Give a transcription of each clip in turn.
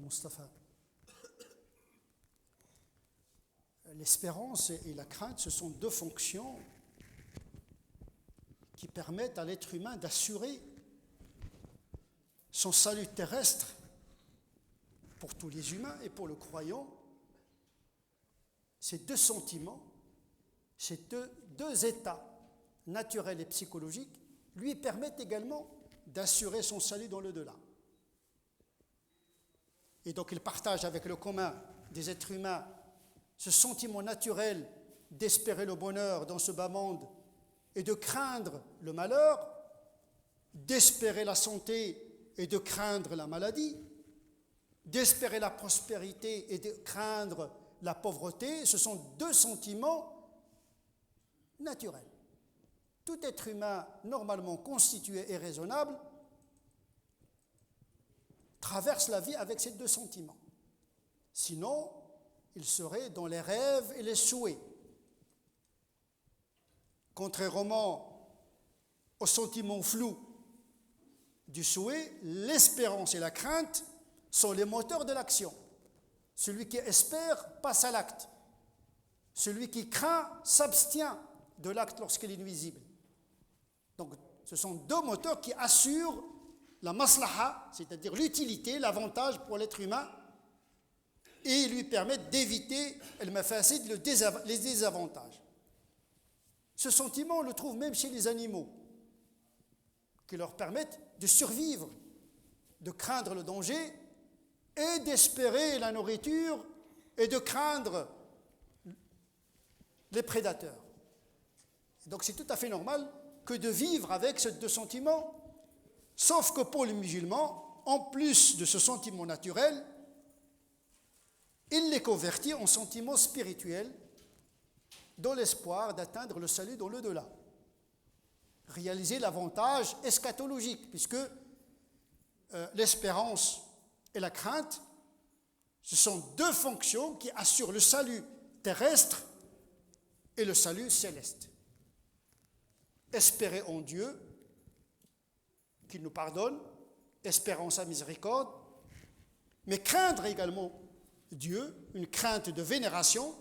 Mustafa. L'espérance et la crainte, ce sont deux fonctions qui permettent à l'être humain d'assurer son salut terrestre pour tous les humains et pour le croyant. Ces deux sentiments, ces deux états naturels et psychologiques lui permettent également d'assurer son salut dans le-delà. Et donc il partage avec le commun des êtres humains ce sentiment naturel d'espérer le bonheur dans ce bas monde et de craindre le malheur, d'espérer la santé et de craindre la maladie, d'espérer la prospérité et de craindre la pauvreté. Ce sont deux sentiments naturels. Tout être humain normalement constitué et raisonnable traverse la vie avec ces deux sentiments. Sinon, il serait dans les rêves et les souhaits. Contrairement au sentiment flou du souhait, l'espérance et la crainte sont les moteurs de l'action. Celui qui espère passe à l'acte. Celui qui craint s'abstient de l'acte lorsqu'il est nuisible. Donc, ce sont deux moteurs qui assurent la maslaha, c'est-à-dire l'utilité, l'avantage pour l'être humain, et lui permettent d'éviter les désavantages. Ce sentiment, on le trouve même chez les animaux, qui leur permettent de survivre, de craindre le danger et d'espérer la nourriture et de craindre les prédateurs. Donc c'est tout à fait normal que de vivre avec ces deux sentiments, sauf que pour les musulmans, en plus de ce sentiment naturel, il les convertit en sentiments spirituels dans l'espoir d'atteindre le salut dans le-delà. Réaliser l'avantage eschatologique, puisque l'espérance et la crainte, ce sont deux fonctions qui assurent le salut terrestre et le salut céleste. Espérer en Dieu, qu'il nous pardonne, espérer en sa miséricorde, mais craindre également Dieu, une crainte de vénération,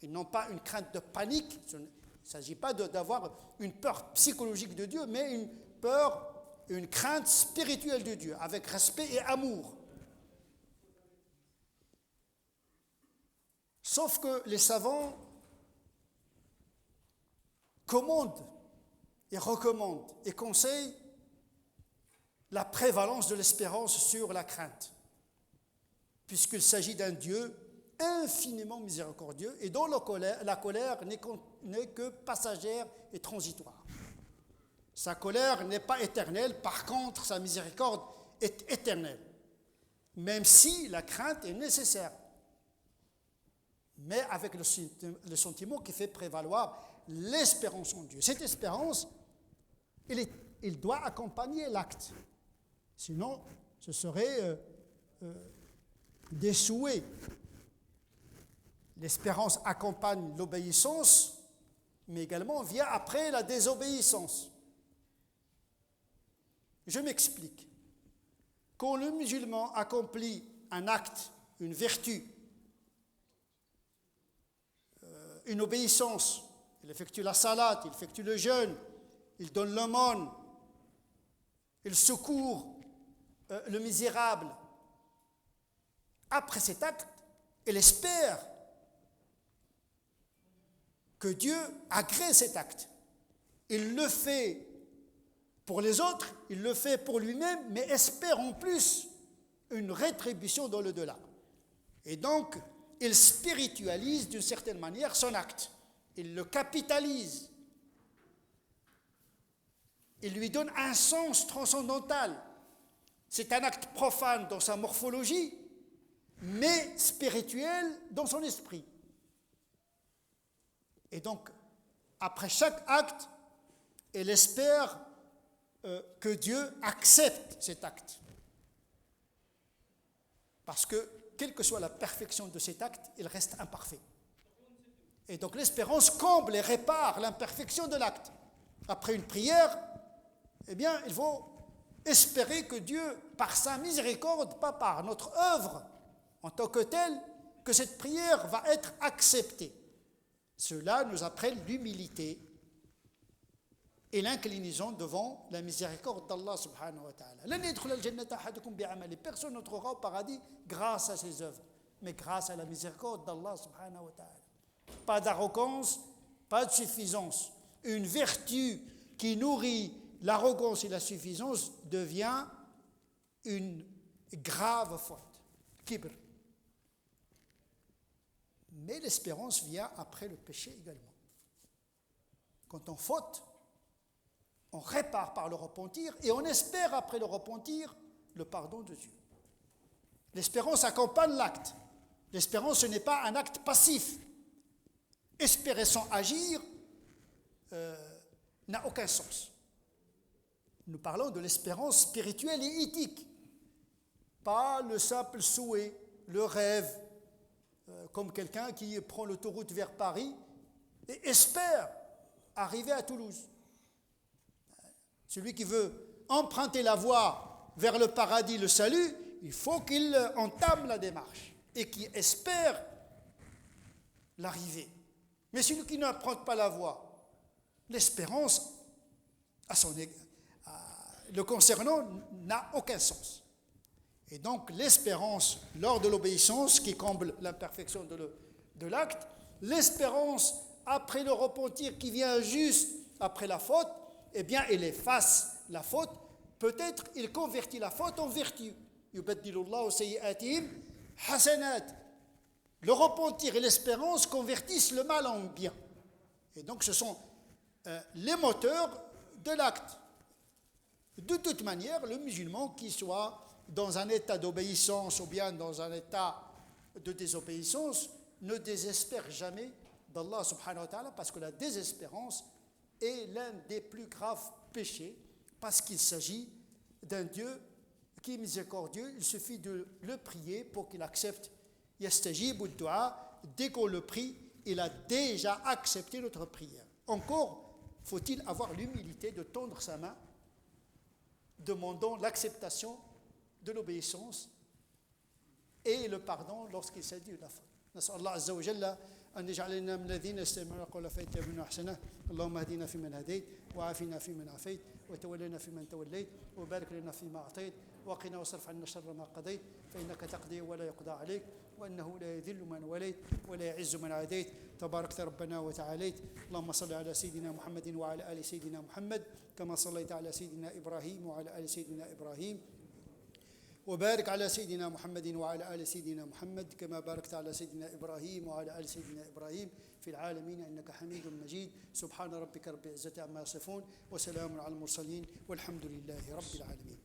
et non pas une crainte de panique. Il ne s'agit pas d'avoir une peur psychologique de Dieu, mais une peur, une crainte spirituelle de Dieu, avec respect et amour. Sauf que les savants commandent et recommandent et conseillent la prévalence de l'espérance sur la crainte, puisqu'il s'agit d'un Dieu infiniment miséricordieux et dont la colère n'est que passagère et transitoire. Sa colère n'est pas éternelle, par contre, sa miséricorde est éternelle, même si la crainte est nécessaire, mais avec le sentiment qui fait prévaloir l'espérance en Dieu. Cette espérance, il doit accompagner l'acte, sinon ce serait des souhaits. L'espérance accompagne l'obéissance, mais également vient après la désobéissance. Je m'explique. Quand le musulman accomplit un acte, une vertu, une obéissance, il effectue la salat, il effectue le jeûne, il donne l'aumône, il secourt le misérable. Après cet acte, il espère que Dieu agrée cet acte. Il le fait pour les autres, il le fait pour lui-même, mais espère en plus une rétribution dans le-delà. Et donc, il spiritualise d'une certaine manière son acte. Il le capitalise. Il lui donne un sens transcendantal. C'est un acte profane dans sa morphologie, mais spirituel dans son esprit. Et donc, après chaque acte, elle espère que Dieu accepte cet acte. Parce que, quelle que soit la perfection de cet acte, il reste imparfait. Et donc l'espérance comble et répare l'imperfection de l'acte. Après une prière, eh bien, il faut espérer que Dieu, par sa miséricorde, pas par notre œuvre, en tant que telle que cette prière va être acceptée. Cela nous apprend l'humilité et l'inclinaison devant la miséricorde d'Allah subhanahu wa ta'ala. Personne n'entrera au paradis grâce à ses œuvres, mais grâce à la miséricorde d'Allah subhanahu wa ta'ala. Pas d'arrogance, pas de suffisance. Une vertu qui nourrit l'arrogance et la suffisance devient une grave faute. Kibr. Mais l'espérance vient après le péché également. Quand on faute, on répare par le repentir et on espère après le repentir le pardon de Dieu. L'espérance accompagne l'acte. L'espérance, ce n'est pas un acte passif. Espérer sans agir n'a aucun sens. Nous parlons de l'espérance spirituelle et éthique, pas le simple souhait, le rêve, comme quelqu'un qui prend l'autoroute vers Paris et espère arriver à Toulouse. Celui qui veut emprunter la voie vers le paradis, le salut, il faut qu'il entame la démarche et qu'il espère l'arrivée. Mais celui qui n'emprunte pas la voie, l'espérance le concernant n'a aucun sens. Et donc l'espérance lors de l'obéissance qui comble l'imperfection de l'acte, l'espérance après le repentir qui vient juste après la faute, eh bien il efface la faute, peut-être il convertit la faute en vertu. Yubaddilullahu sayyi'atihim hasanat. Le repentir et l'espérance convertissent le mal en bien. Et donc ce sont les moteurs de l'acte. De toute manière, le musulman qui soit dans un état d'obéissance ou bien dans un état de désobéissance ne désespère jamais d'Allah subhanahu wa ta'ala, parce que la désespérance est l'un des plus graves péchés, parce qu'il s'agit d'un Dieu qui est miséricordieux. Il suffit de le prier pour qu'il accepte. Yastajibu ad-du'a, dès qu'on le prie, il a déjà accepté notre prière. Encore faut-il avoir l'humilité de tendre sa main, demandant l'acceptation de l'obéissance et le pardon lorsqu'il s'agit de la faute. نسأل الله عز وجل أن يجعلنا من الذين يستمعون القول فيتبعون أحسنه. اللهم اهدنا فيمن هديت وعافنا فيمن عافيت وتولنا فيمن توليت وبارك لنا فيما أعطيت وقنا واصرف عنا شر ما قضيت فإنك تقضي ولا يقضى عليك وأنه لا يذل من وليت ولا يعز من عاديت تباركت ربنا وتعاليت. اللهم صل على سيدنا محمد وعلى آل سيدنا محمد كما صليت على سيدنا إبراهيم وعلى آل سيدنا إبراهيم وبارك على سيدنا محمد وعلى آل سيدنا محمد كما باركت على سيدنا إبراهيم وعلى آل سيدنا إبراهيم في العالمين إنك حميد مجيد. سبحان ربك رب العزة عما يصفون وسلام على المرسلين والحمد لله رب العالمين.